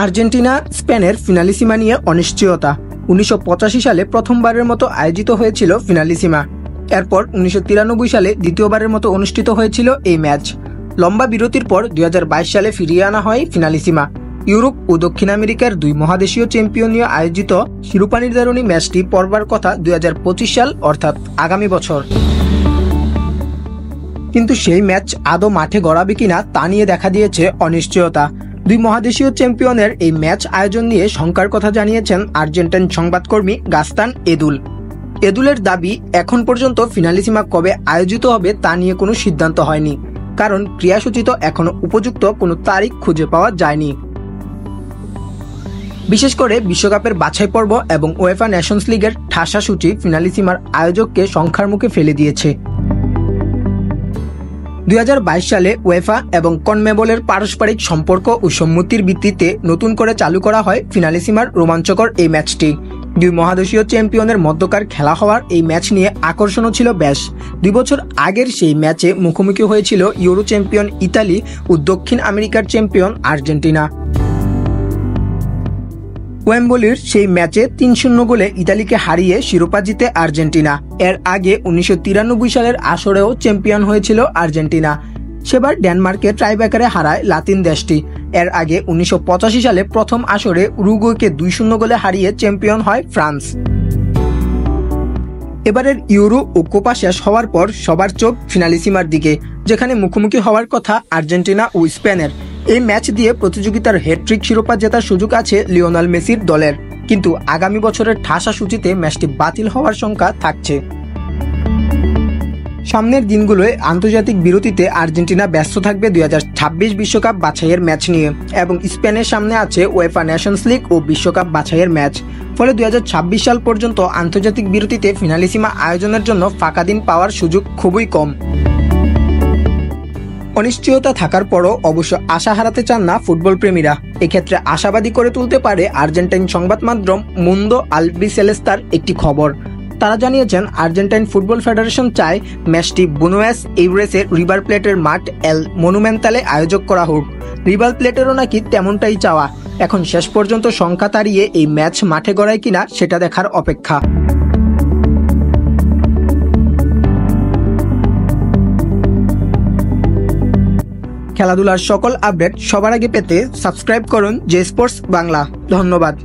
Argentina স্পেনের Finalissima নিয়ে অনিশ্চয়তা। 1985 সালে প্রথমবারের মতো আয়োজিত হয়েছিল ফিনালিসিমা। এরপর 1993 সালে দ্বিতীয়বারের মতো অনুষ্ঠিত হয়েছিল এই ম্যাচ। লম্বা বিরতির পর 2022 সালে ফিরিয়ে আনা হয় ফিনালিসিমা। ইউরোপ ও দক্ষিণ আমেরিকার দুই মহাদেশীয় চ্যাম্পিয়ন নিয়ে আয়োজিত শিরোপা নির্ধারণী ম্যাচটি পড়বার কথা 2025 সাল অর্থাৎ আগামী বছর। কিন্তু সেই ম্যাচ আদৌ মাঠে গড়াবে কিনা তা নিয়ে দেখা দিয়েছে অনিশ্চয়তা। দুই মহাদেশীয় চ্যাম্পিয়নের এই ম্যাচ আয়োজন নিয়ে শঙ্কার কথা জানিয়েছেন আর্জেন্টাইন সংবাদকর্মী গাস্তান এদুল। এদুলের দাবি, এখন পর্যন্ত ফিনালিসিমা কবে আয়োজিত হবে তা নিয়ে কোনো সিদ্ধান্ত হয়নি, কারণ ক্রীড়াসূচিত এখনো উপযুক্ত কোনো তারিখ খুঁজে পাওয়া যায়নি। বিশেষ করে বিশ্বকাপের বাছাই পর্ব এবং উয়েফা নেশনস লিগের ঠাসা সূচি ফিনালিসিমার আয়োজককে শঙ্কার মুখে ফেলে দিয়েছে। 2022 সালে উয়েফা এবং কনমেবলের পারস্পরিক সম্পর্ক ও সম্মতির ভিত্তিতে নতুন করে চালু করা হয় ফিনালিসিমার রোমাঞ্চকর এই ম্যাচটি। দুই মহাদেশীয় চ্যাম্পিয়নের মধ্যকার খেলা হওয়ার এই ম্যাচ নিয়ে আকর্ষণও ছিল বেশ। 2 বছর আগের সেই ম্যাচে মুখোমুখি হয়েছিল ইউরো চ্যাম্পিয়ন ইতালি ও দক্ষিণ আমেরিকার চ্যাম্পিয়ন আর্জেন্টিনা। ওয়েম্বলির সেই ম্যাচে 3-0 গোলে ইতালিকে হারিয়ে শিরোপা জিতে আর্জেন্টিনা। এর আগে 1993 সালের আসরেও চ্যাম্পিয়ন হয়েছিল আর্জেন্টিনা। সেবার ডেনমার্কে ট্রাইব্রেকারে হারায় লাতিন দেশটি। এর আগে 1985 সালে প্রথম আসরে উরুগুয়েকে 2-0 গোলে হারিয়ে চ্যাম্পিয়ন হয় ফ্রান্স। এবারের ইউরো ও কোপা শেষ হওয়ার পর সবার চোখ ফিনালিসিমার দিকে, যেখানে মুখোমুখি হওয়ার কথা আর্জেন্টিনা ও স্পেনের। এই ম্যাচ দিয়ে প্রতিযোগিতার হ্যাট্রিক শিরোপা জেতার সুযোগ আছে লিওনেল মেসির দলের, কিন্তু আগামী বছরের ঠাসা সূচিতে ম্যাচটি বাতিল হওয়ার শঙ্কা থাকছে। সামনের দিনগুলোয় আন্তর্জাতিক বিরতিতে আর্জেন্টিনা ব্যস্ত থাকবে 2026 বিশ্বকাপ বাছাইয়ের ম্যাচ নিয়ে, এবং স্পেনের সামনে আছে উয়েফা নেশনস লিগ ও বিশ্বকাপ বাছাইয়ের ম্যাচ। ফলে 2026 সাল পর্যন্ত আন্তর্জাতিক বিরতিতে ফিনালিসিমা আয়োজনের জন্য ফাঁকা দিন পাওয়ার সুযোগ খুবই কম। অনিশ্চয়তা থাকার পরও অবশ্য আশা হারাতে চান না ফুটবল প্রেমীরা। এক্ষেত্রে আশাবাদী করে তুলতে পারে আর্জেন্টাইন সংবাদ মাধ্যম মুন্দো আলবিসেলেস্তার একটি খবর। তারা জানিয়েছেন, আর্জেন্টাইন ফুটবল ফেডারেশন চায় ম্যাচটি বুনোয়েস এইরেসের রিভার প্লেটের মাঠ এল মনুমেন্টালে আয়োজক করা হোক। রিভার প্লেটেরও নাকি তেমনটাই চাওয়া। এখন শেষ পর্যন্ত সংখ্যা তাড়িয়ে এই ম্যাচ মাঠে গড়ায় কিনা সেটা দেখার অপেক্ষা। খেলাধুলার সকল আপডেট সবার আগে পেতে সাবস্ক্রাইব করুন জে স্পোর্টস বাংলা। ধন্যবাদ।